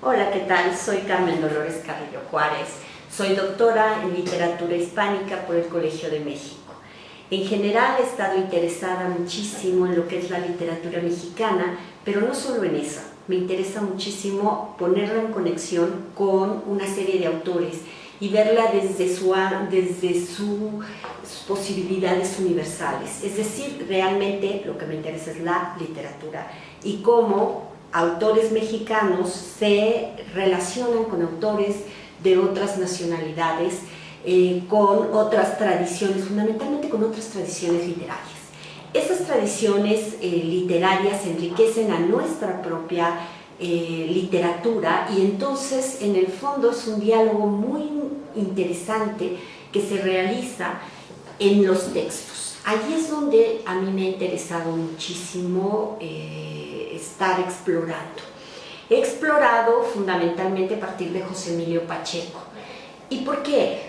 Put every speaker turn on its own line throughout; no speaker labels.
Hola, ¿qué tal? Soy Carmen Dolores Carrillo Juárez. Soy doctora en literatura hispánica por el Colegio de México. En general he estado interesada muchísimo en lo que es la literatura mexicana, pero no solo en esa. Me interesa muchísimo ponerla en conexión con una serie de autores y verla desde sus posibilidades universales. Es decir, realmente lo que me interesa es la literatura y cómo autores mexicanos se relacionan con autores de otras nacionalidades, con otras tradiciones, fundamentalmente con otras tradiciones literarias. Esas tradiciones literarias enriquecen a nuestra propia literatura y entonces en el fondo es un diálogo muy interesante que se realiza en los textos. Allí es donde a mí me ha interesado muchísimo estar explorando. He explorado fundamentalmente a partir de José Emilio Pacheco. ¿Y por qué?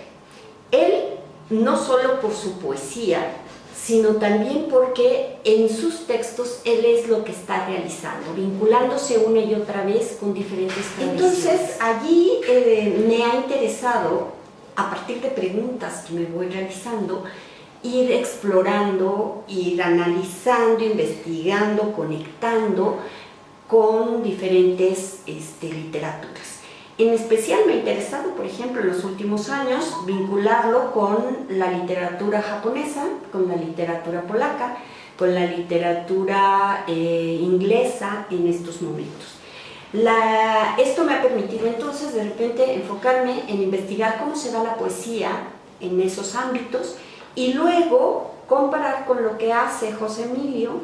Él, no solo por su poesía, sino también porque en sus textos él es lo que está realizando, vinculándose una y otra vez con diferentes tradiciones. Entonces, allí me ha interesado, a partir de preguntas que me voy realizando, ir explorando, ir analizando, investigando, conectando con diferentes literaturas. En especial me ha interesado, por ejemplo, en los últimos años, vincularlo con la literatura japonesa, con la literatura polaca, con la literatura inglesa en estos momentos. Esto me ha permitido entonces de repente enfocarme en investigar cómo se da la poesía en esos ámbitos y luego comparar con lo que hace José Emilio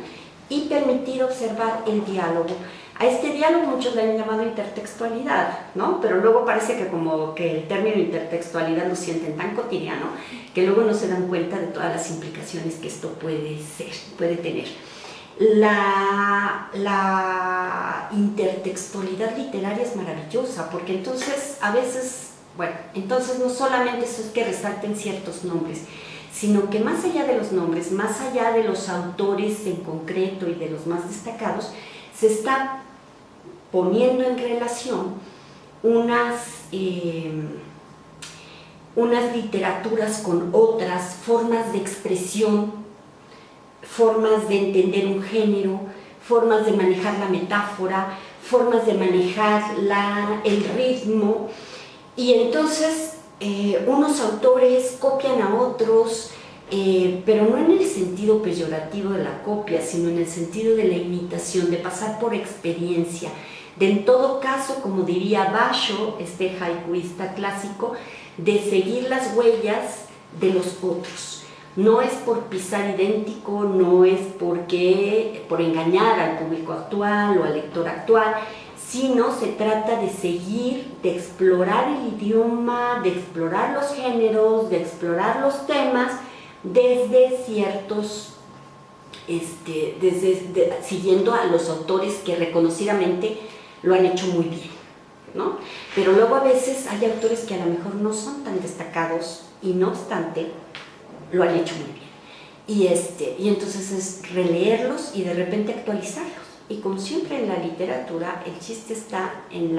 y permitir observar el diálogo. A este diálogo muchos le han llamado intertextualidad, ¿no? Pero luego parece que como que el término intertextualidad lo sienten tan cotidiano que luego no se dan cuenta de todas las implicaciones que esto puede tener. La intertextualidad literaria es maravillosa porque entonces a veces, entonces no solamente eso es que resalten ciertos nombres, sino que más allá de los nombres, más allá de los autores en concreto y de los más destacados, se está poniendo en relación unas literaturas con otras, formas de expresión, formas de entender un género, formas de manejar la metáfora, formas de manejar el ritmo, y entonces unos autores copian a otros, pero no en el sentido peyorativo de la copia, sino en el sentido de la imitación, de pasar por experiencia, de en todo caso, como diría Basho, este haikuista clásico, de seguir las huellas de los otros. No es por pisar idéntico, no es por engañar al público actual o al lector actual, sino se trata de seguir, de explorar el idioma, de explorar los géneros, de explorar los temas desde ciertos, siguiendo a los autores que reconocidamente lo han hecho muy bien, ¿no? Pero luego a veces hay autores que a lo mejor no son tan destacados y no obstante lo han hecho muy bien. Y entonces es releerlos y de repente actualizarlos. Y como siempre en la literatura, el chiste está en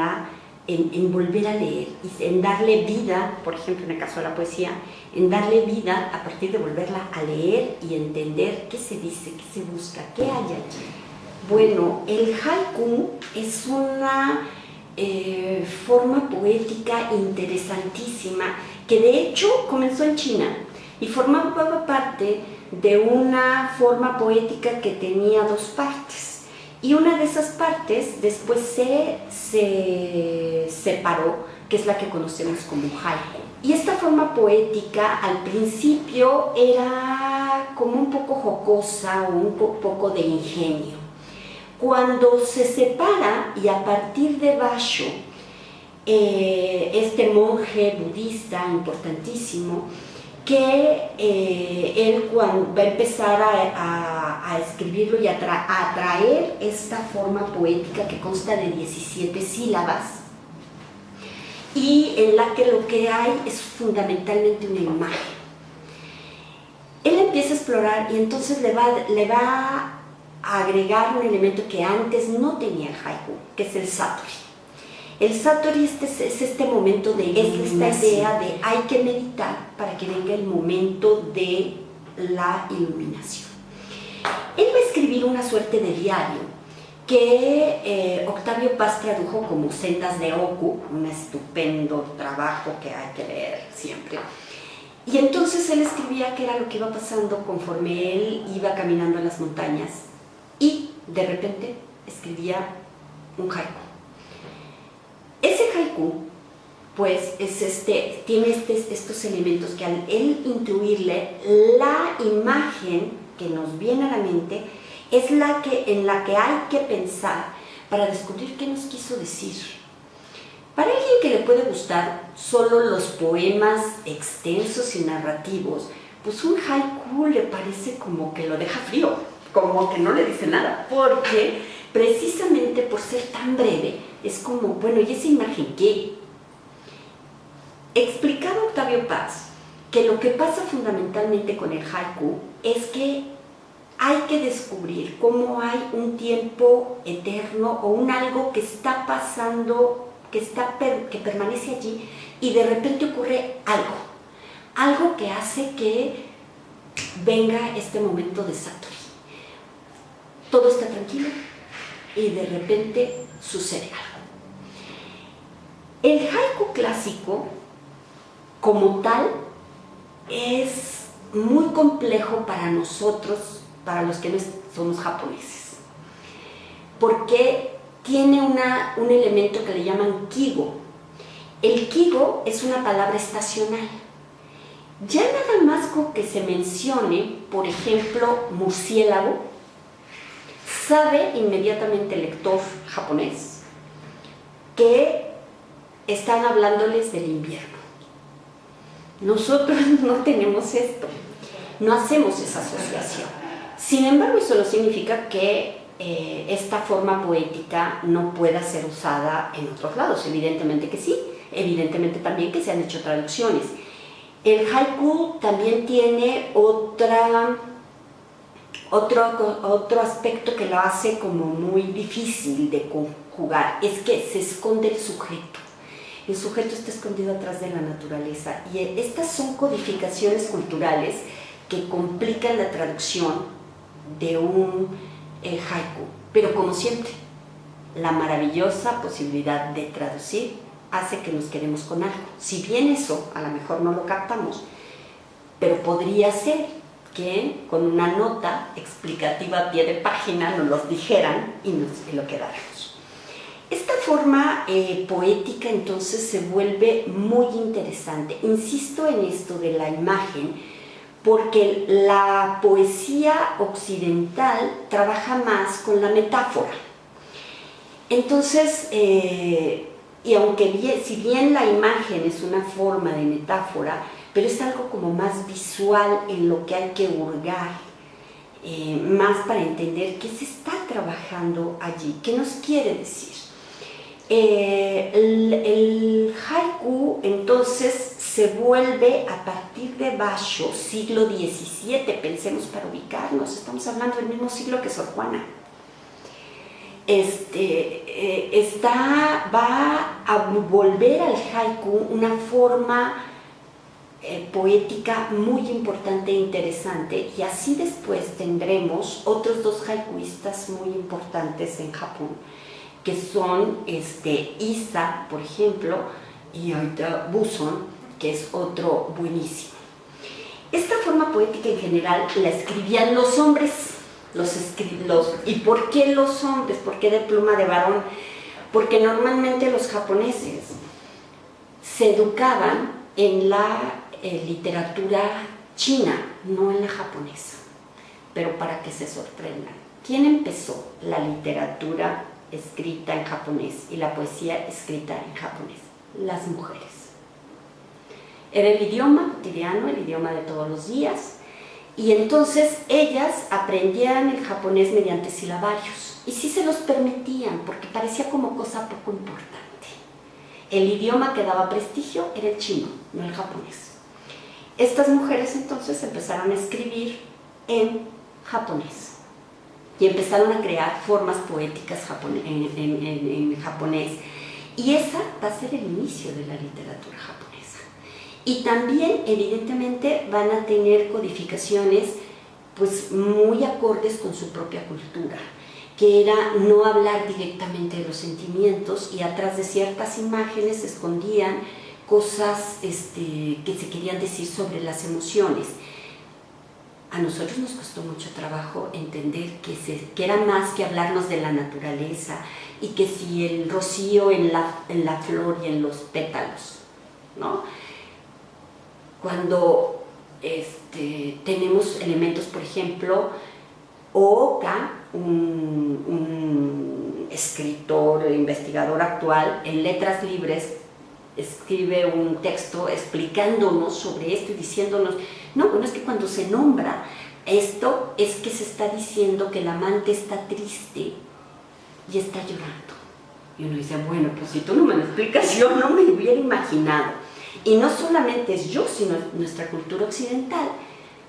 volver a leer y en darle vida, por ejemplo en el caso de la poesía, en darle vida a partir de volverla a leer y entender qué se dice, qué se busca, qué hay allí. Bueno, el haiku es una forma poética interesantísima que de hecho comenzó en China y formaba parte de una forma poética que tenía dos partes. Y una de esas partes después se separó, que es la que conocemos como haiku. Y esta forma poética al principio era como un poco jocosa o un poco de ingenio. Cuando se separa y a partir de Basho, este monje budista importantísimo, que él cuando va a empezar a escribirlo y a traer esta forma poética que consta de 17 sílabas y en la que lo que hay es fundamentalmente una imagen. Él empieza a explorar y entonces le va a agregar un elemento que antes no tenía el haiku, que es el satori. El Satori es este momento es esta idea de hay que meditar para que venga el momento de la iluminación. Él va a escribir una suerte de diario que Octavio Paz tradujo como Sendas de Oku, un estupendo trabajo que hay que leer siempre. Y entonces él escribía qué era lo que iba pasando conforme él iba caminando en las montañas y de repente escribía un haiku. Ese haiku, pues, tiene estos elementos que al él incluirle la imagen que nos viene a la mente es en la que hay que pensar para descubrir qué nos quiso decir. Para alguien que le puede gustar solo los poemas extensos y narrativos, pues un haiku le parece como que lo deja frío, como que no le dice nada, porque precisamente por ser tan breve, es como, bueno, ¿y esa imagen qué? Explicaba Octavio Paz que lo que pasa fundamentalmente con el haiku es que hay que descubrir cómo hay un tiempo eterno o un algo que está pasando, que permanece allí y de repente ocurre algo que hace que venga este momento de Satori. Todo está tranquilo y de repente sucede algo. El haiku clásico, como tal, es muy complejo para nosotros, para los que no somos japoneses, porque tiene un elemento que le llaman kigo. El kigo es una palabra estacional. Ya nada más con que se mencione, por ejemplo, murciélago, sabe inmediatamente el lector japonés que están hablándoles del invierno. Nosotros no tenemos esto, no hacemos esa asociación. Sin embargo, eso no significa que esta forma poética no pueda ser usada en otros lados. Evidentemente que sí, evidentemente también que se han hecho traducciones. El haiku también tiene otro aspecto que lo hace como muy difícil de conjugar, es que se esconde el sujeto. El sujeto está escondido atrás de la naturaleza y estas son codificaciones culturales que complican la traducción de un haiku. Pero como siempre, la maravillosa posibilidad de traducir hace que nos quedemos con algo. Si bien eso a lo mejor no lo captamos, pero podría ser que con una nota explicativa a pie de página nos los dijeran y lo quedáramos. Esta forma poética entonces se vuelve muy interesante. Insisto en esto de la imagen porque la poesía occidental trabaja más con la metáfora. Entonces, y aunque si bien la imagen es una forma de metáfora, pero es algo como más visual en lo que hay que hurgar, más para entender qué se está trabajando allí, qué nos quiere decir. El haiku entonces se vuelve a partir de Basho, siglo XVII, pensemos para ubicarnos, estamos hablando del mismo siglo que Sor Juana. Va a volver al haiku una forma poética muy importante e interesante, y así después tendremos otros dos haikuistas muy importantes en Japón, que son Issa, por ejemplo, y ahorita Buson, que es otro buenísimo. Esta forma poética en general la escribían los hombres, ¿y por qué los hombres? ¿Por qué de pluma de varón? Porque normalmente los japoneses se educaban en la literatura china, no en la japonesa. Pero para que se sorprendan, ¿quién empezó la literatura escrita en japonés y la poesía escrita en japonés? Las mujeres. Era el idioma cotidiano, el idioma de todos los días, y entonces ellas aprendían el japonés mediante silabarios, y sí se los permitían porque parecía como cosa poco importante. El idioma que daba prestigio era el chino, no el japonés. Estas mujeres entonces empezaron a escribir en japonés y empezaron a crear formas poéticas en japonés, Y esa va a ser el inicio de la literatura japonesa. Y también, evidentemente, van a tener codificaciones pues, muy acordes con su propia cultura, que era no hablar directamente de los sentimientos, y atrás de ciertas imágenes se escondían cosas que se querían decir sobre las emociones. A nosotros nos costó mucho trabajo entender que era más que hablarnos de la naturaleza, y que si el rocío en la flor y en los pétalos, ¿no? Cuando tenemos elementos, por ejemplo, Ooka, un escritor, investigador actual, en Letras Libres, escribe un texto explicándonos sobre esto y diciéndonos, no, bueno, es que cuando se nombra esto es que se está diciendo que el amante está triste y está llorando. Y uno dice, bueno, pues si tú no me lo explicas, yo no me hubiera imaginado. Y no solamente es yo, sino nuestra cultura occidental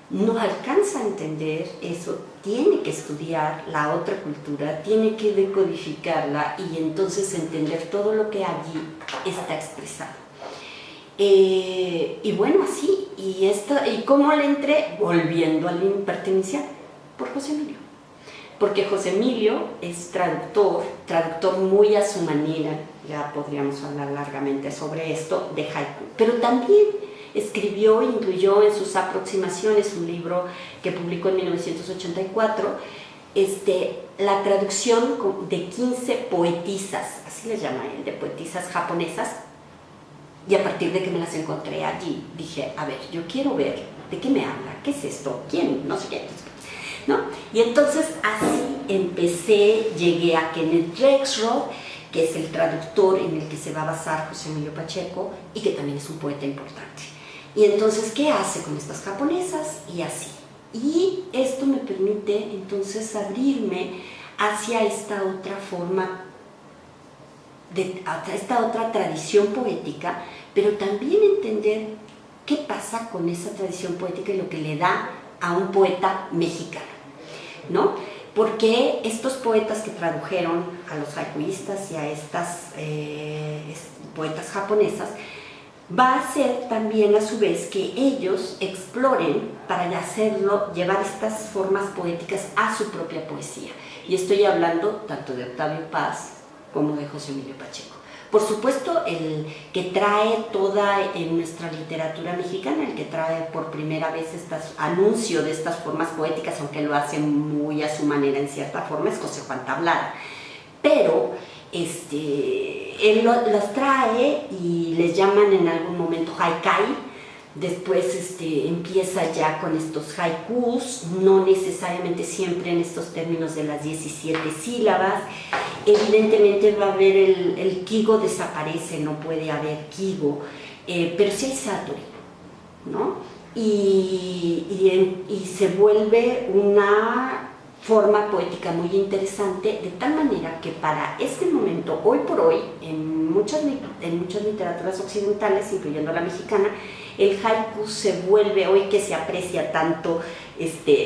no alcanza a entender eso, tiene que estudiar la otra cultura, tiene que decodificarla y entonces entender todo lo que allí está expresado. Y bueno, así, ¿y cómo le entré? Volviendo a la impertinencia, por José Emilio. Porque José Emilio es traductor muy a su manera, ya podríamos hablar largamente sobre esto, de haiku, pero también escribió e incluyó en sus aproximaciones un libro que publicó en 1984, la traducción de 15 poetisas, así les llama él, de poetisas japonesas, y a partir de que me las encontré allí, dije, a ver, yo quiero ver, ¿de qué me habla? ¿Qué es esto? ¿Quién? No sé qué, ¿no? Y entonces así empecé, llegué a Kenneth Rexroth, que es el traductor en el que se va a basar José Emilio Pacheco y que también es un poeta importante. Y entonces, ¿qué hace con estas japonesas? Y así. Y esto me permite entonces abrirme hacia esta otra forma, esta otra tradición poética, pero también entender qué pasa con esa tradición poética y lo que le da a un poeta mexicano, ¿no? Porque estos poetas que tradujeron a los haikuistas y a estas poetas japonesas, va a ser también a su vez que ellos exploren para hacerlo, llevar estas formas poéticas a su propia poesía. Y estoy hablando tanto de Octavio Paz como de José Emilio Pacheco. Por supuesto, el que trae toda en nuestra literatura mexicana, el que trae por primera vez anuncio de estas formas poéticas, aunque lo hace muy a su manera en cierta forma, es José Juan Tablada. Pero él las trae y les llaman en algún momento haikai. Después empieza ya con estos haikus, no necesariamente siempre en estos términos de las 17 sílabas. Evidentemente va a haber el kigo desaparece, no puede haber kigo, pero sí hay satori, ¿no? Y se vuelve una forma poética muy interesante, de tal manera que para este momento, hoy por hoy, en muchas literaturas occidentales, incluyendo la mexicana, el haiku se vuelve, hoy que se aprecia tanto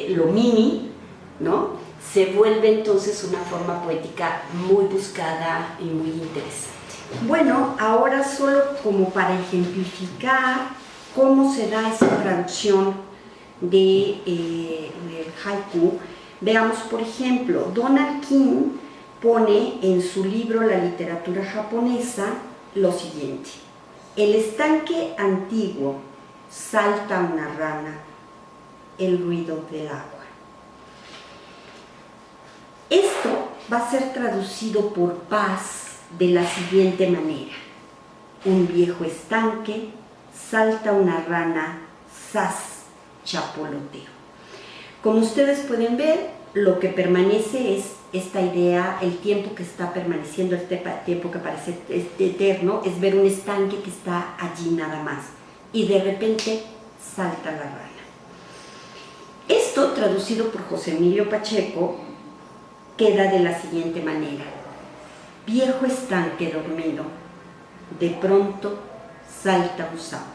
lo mini, ¿no? Se vuelve entonces una forma poética muy buscada y muy interesante. Bueno, ahora solo como para ejemplificar cómo se da esa traducción del haiku, veamos, por ejemplo, Donald King pone en su libro La literatura japonesa lo siguiente: el estanque antiguo, salta una rana, el ruido del agua. Esto va a ser traducido por Paz de la siguiente manera: un viejo estanque, salta una rana, zas, chapoloteo. Como ustedes pueden ver, lo que permanece es esta idea, el tiempo que está permaneciendo, este tiempo que parece eterno, es ver un estanque que está allí nada más, y de repente salta la rana. Esto, traducido por José Emilio Pacheco, queda de la siguiente manera: viejo estanque dormido, de pronto salta un sapo.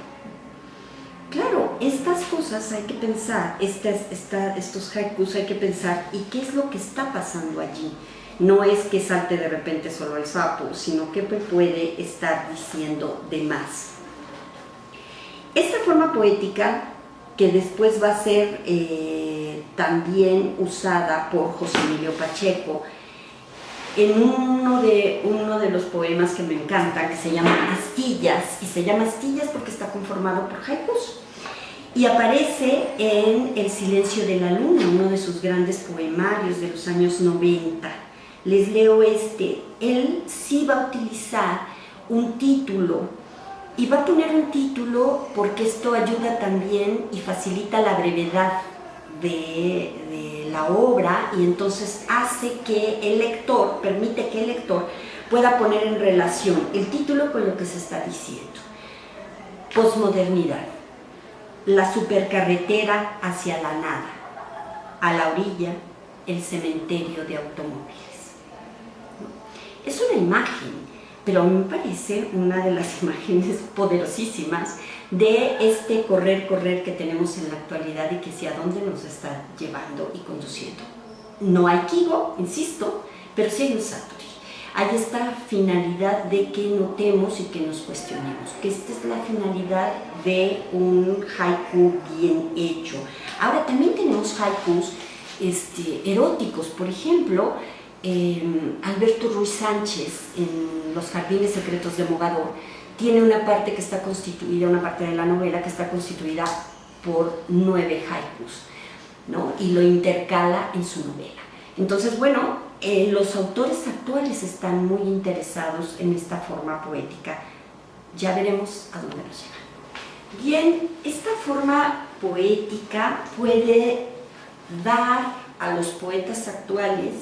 Claro, estas cosas hay que pensar, estos haikus hay que pensar, ¿y qué es lo que está pasando allí? No es que salte de repente solo el sapo, sino que puede estar diciendo de más. Esta forma poética, que después va a ser también usada por José Emilio Pacheco en uno de los poemas que me encantan, que se llama Astillas, y se llama Astillas porque está conformado por haikus, y aparece en El silencio de la luna, uno de sus grandes poemarios de los años 90. Les leo este. Él sí va a utilizar un título, y va a poner un título porque esto ayuda también y facilita la brevedad de la obra, y entonces hace que el lector, permite que el lector pueda poner en relación el título con lo que se está diciendo. Posmodernidad, la supercarretera hacia la nada, a la orilla el cementerio de automóviles. Es una imagen, pero a mí me parece una de las imágenes poderosísimas de este correr que tenemos en la actualidad y que hacia dónde nos está llevando y conduciendo. No hay Kigo, insisto, pero sí hay un Satori. Hay esta finalidad de que notemos y que nos cuestionemos, que esta es la finalidad de un haiku bien hecho. Ahora también tenemos haikus eróticos, por ejemplo, Alberto Ruiz Sánchez en Los jardines secretos de Mogador tiene una parte que está constituida, una parte de la novela que está constituida por 9 haikus, ¿no? Y lo intercala en su novela. Entonces, bueno, los autores actuales están muy interesados en esta forma poética. Ya veremos a dónde nos lleva. Bien, esta forma poética puede dar a los poetas actuales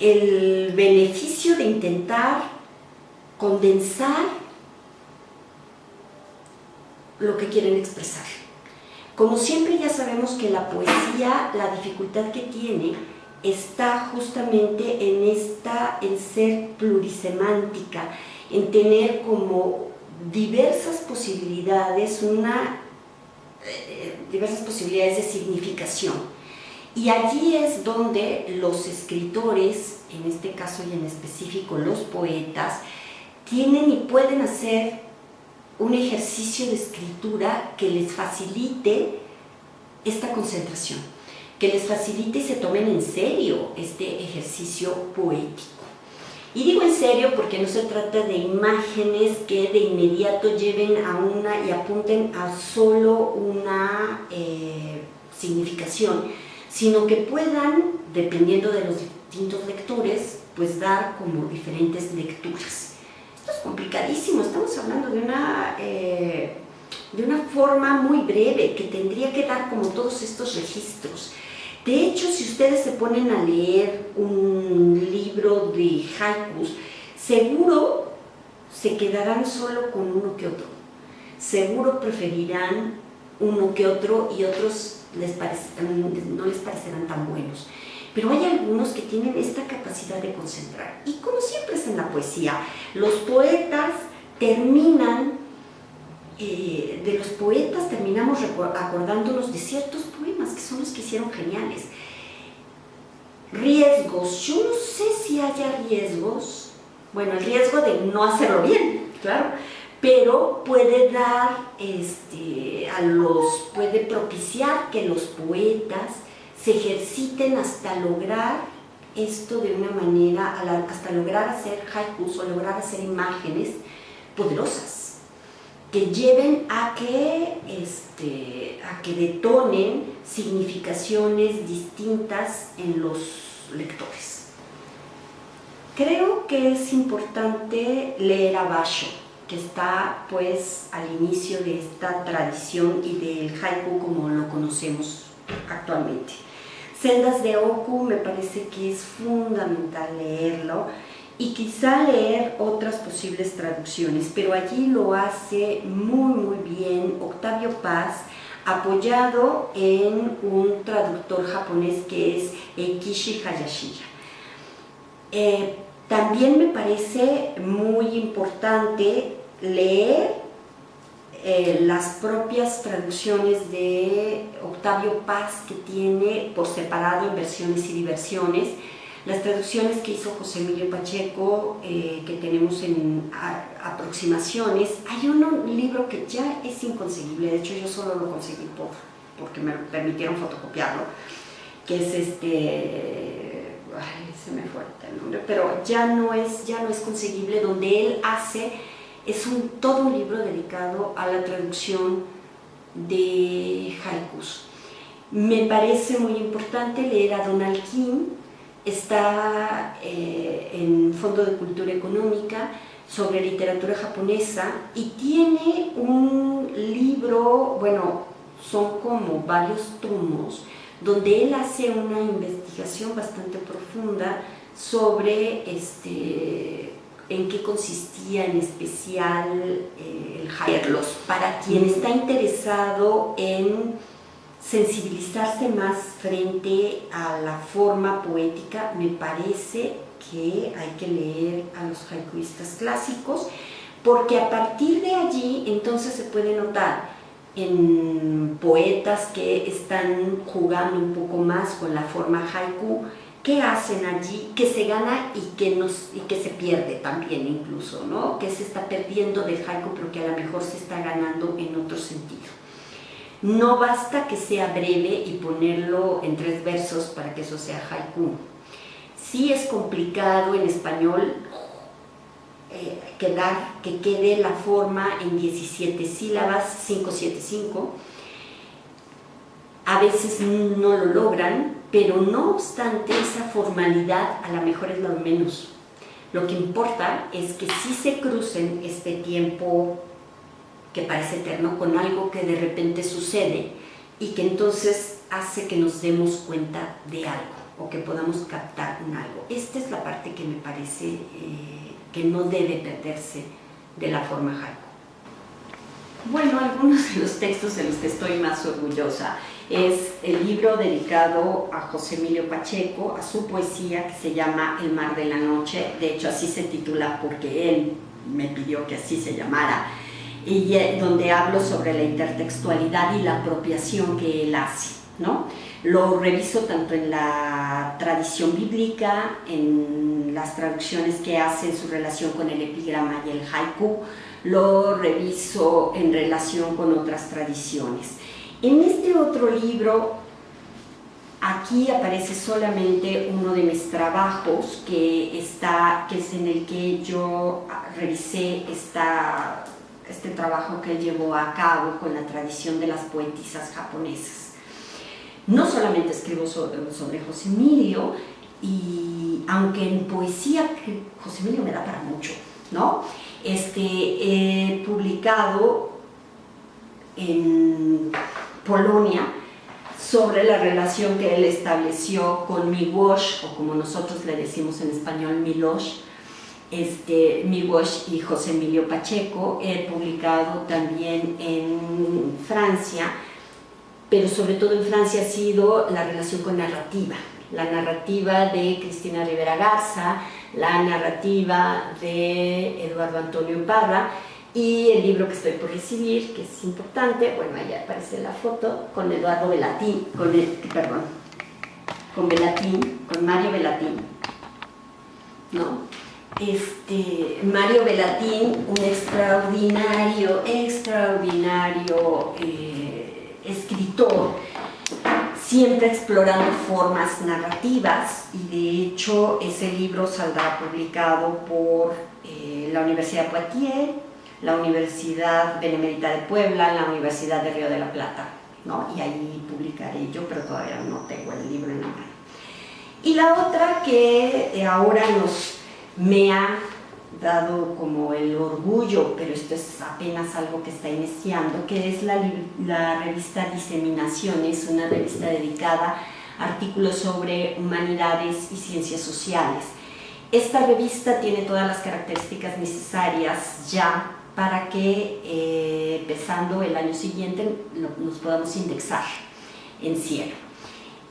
el beneficio de intentar condensar lo que quieren expresar. Como siempre, ya sabemos que la poesía, la dificultad que tiene está justamente en ser plurisemántica, en tener como diversas posibilidades, diversas posibilidades de significación. Y allí es donde los escritores, en este caso y en específico los poetas, tienen y pueden hacer un ejercicio de escritura que les facilite esta concentración, que les facilite y se tomen en serio este ejercicio poético. Y digo en serio porque no se trata de imágenes que de inmediato lleven a una y apunten a solo una significación, sino que puedan, dependiendo de los distintos lectores, pues dar como diferentes lecturas. Esto es complicadísimo, estamos hablando de una forma muy breve que tendría que dar como todos estos registros. De hecho, si ustedes se ponen a leer un libro de haikus, seguro se quedarán solo con uno que otro. Seguro preferirán uno que otro y otros no les parecerán tan buenos. Pero hay algunos que tienen esta capacidad de concentrar. Y como siempre es en la poesía, los poetas terminamos acordándonos de ciertos poemas que son los que hicieron geniales. Riesgos. Yo no sé si haya riesgos. Bueno, el riesgo de no hacerlo bien, claro. Pero puede dar, puede propiciar que los poetas se ejerciten hasta lograr esto de una manera, hasta lograr hacer haikus o lograr hacer imágenes poderosas que lleven a que detonen significaciones distintas en los lectores. Creo que es importante leer a Basho, que está pues al inicio de esta tradición y del haiku como lo conocemos actualmente. Sendas de Oku me parece que es fundamental leerlo y quizá leer otras posibles traducciones, pero allí lo hace muy bien Octavio Paz, apoyado en un traductor japonés que es Eikishi Hayashida. También me parece muy importante leer las propias traducciones de Octavio Paz, que tiene por separado en versiones y diversiones, Las traducciones que hizo José Emilio Pacheco, que tenemos en aproximaciones, hay un libro que ya es inconseguible, de hecho yo solo lo conseguí porque me permitieron fotocopiarlo, que es ay, se me fue el nombre, pero ya no es conseguible, donde él hace, todo un libro dedicado a la traducción de haikus. Me parece muy importante leer a Donald King, está en Fondo de Cultura Económica sobre literatura japonesa y tiene un libro, bueno, son como varios tomos, donde él hace una investigación bastante profunda sobre en qué consistía en especial el haiku. Para quien está interesado en sensibilizarse más frente a la forma poética, me parece que hay que leer a los haikuistas clásicos, porque a partir de allí entonces se puede notar en poetas que están jugando un poco más con la forma haiku, qué hacen allí, que se gana y que se pierde también incluso, ¿no? Que se está perdiendo del haiku, pero que a lo mejor se está ganando en otro sentido. No basta que sea breve y ponerlo en 3 versos para que eso sea haiku. Sí es complicado en español que quede la forma en 17 sílabas, 575. A veces no lo logran, pero no obstante esa formalidad a lo mejor es lo menos. Lo que importa es que sí se crucen este tiempo que parece eterno con algo que de repente sucede y que entonces hace que nos demos cuenta de algo o que podamos captar un algo. Esta es la parte que me parece que no debe perderse de la forma haiku. Bueno, algunos de los textos de los que estoy más orgullosa es el libro dedicado a José Emilio Pacheco, a su poesía que se llama El mar de la noche. De hecho así se titula porque él me pidió que así se llamara, y donde hablo sobre la intertextualidad y la apropiación que él hace, ¿no? Lo reviso tanto en la tradición bíblica, en las traducciones que hace en su relación con el epigrama y el haiku, lo reviso en relación con otras tradiciones. En este otro libro, aquí aparece solamente uno de mis trabajos que es en el que yo revisé este trabajo que él llevó a cabo con la tradición de las poetisas japonesas. No solamente escribo sobre José Emilio, y aunque en poesía José Emilio me da para mucho, ¿no? He publicado en Polonia sobre la relación que él estableció con Miłosz, o como nosotros le decimos en español, Milosz, Miłosz y José Emilio Pacheco. He publicado también en Francia, pero sobre todo en Francia ha sido la relación con narrativa, la narrativa de Cristina Rivera Garza, la narrativa de Eduardo Antonio Parra, y el libro que estoy por recibir, que es importante, bueno, ahí aparece la foto, con Eduardo Velatín, con Mario Velatín, ¿no? Mario Velatín, un extraordinario escritor, siempre explorando formas narrativas, y de hecho ese libro saldrá publicado por la Universidad de Poitiers, la Universidad Benemérita de Puebla, la Universidad de Río de la Plata, ¿no? Y ahí publicaré yo, pero todavía no tengo el libro en la mano. Y la otra que ahora me ha dado como el orgullo, pero esto es apenas algo que está iniciando, que es la revista Diseminaciones, una revista dedicada a artículos sobre humanidades y ciencias sociales. Esta revista tiene todas las características necesarias ya para que empezando el año siguiente nos podamos indexar en cielo.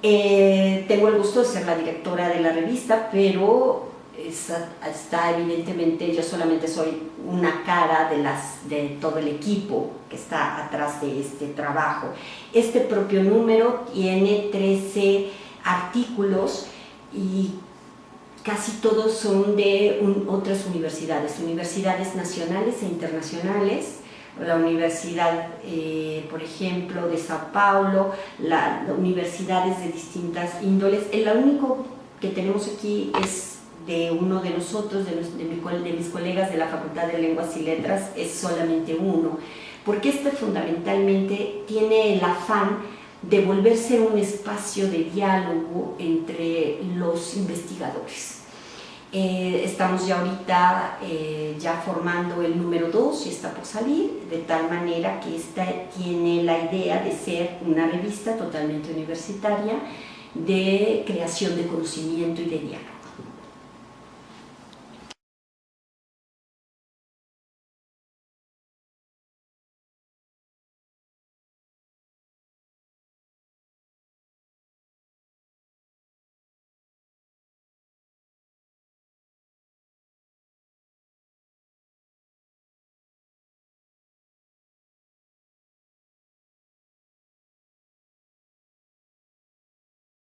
Tengo el gusto de ser la directora de la revista, pero está evidentemente, yo solamente soy una cara de todo el equipo que está atrás de este trabajo. Este propio número tiene 13 artículos y casi todos son de otras universidades nacionales e internacionales. La Universidad, por ejemplo, de Sao Paulo, universidades de distintas índoles. El único que tenemos aquí es de uno de nosotros, de mis colegas de la Facultad de Lenguas y Letras, es solamente uno, porque este fundamentalmente tiene el afán de volverse un espacio de diálogo entre los investigadores. Estamos ya ahorita ya formando el número 2 y está por salir, de tal manera que esta tiene la idea de ser una revista totalmente universitaria de creación de conocimiento y de diálogo.